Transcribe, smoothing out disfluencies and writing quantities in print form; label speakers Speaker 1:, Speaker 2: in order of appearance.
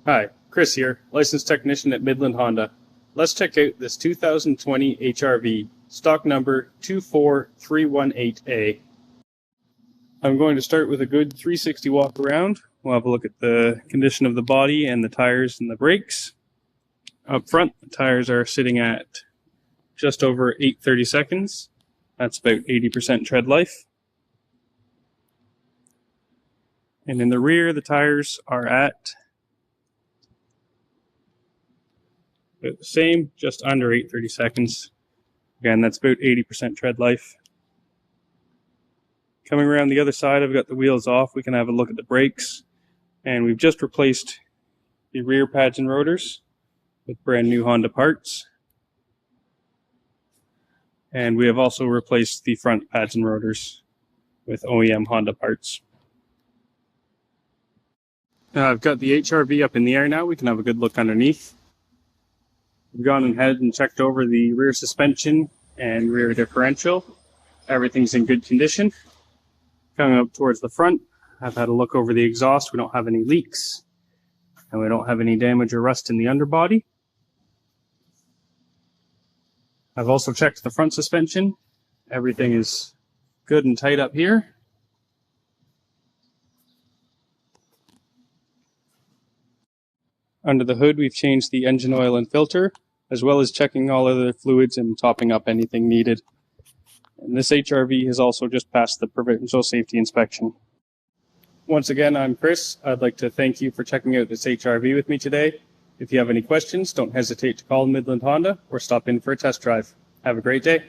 Speaker 1: Hi, Chris here, licensed technician at Midland Honda. Let's check out this 2020 HR-V, stock number 24318A. I'm going to start with a good 360 walk around. We'll have a look at the condition of the body and the tires and the brakes. Up front, the tires are sitting at just over 830 seconds. That's about 80% tread life. And in the rear, the tires are at about the same, just under 830 seconds. Again, that's about 80% tread life. Coming around the other side, I've got the wheels off. We can have a look at the brakes. And we've just replaced the rear pads and rotors with brand new Honda parts. And we have also replaced the front pads and rotors with OEM Honda parts. I've got the HR-V up in the air now. We can have a good look underneath. We've gone ahead and checked over the rear suspension and rear differential. Everything's in good condition. Coming up towards the front, I've had a look over the exhaust. We don't have any leaks, and we don't have any damage or rust in the underbody. I've also checked the front suspension. Everything is good and tight up here. Under the hood, we've changed the engine oil and filter, as well as checking all other fluids and topping up anything needed. And this HR-V has also just passed the provincial safety inspection. Once again, I'm Chris. I'd like to thank you for checking out this HR-V with me today. If you have any questions, don't hesitate to call Midland Honda or stop in for a test drive. Have a great day.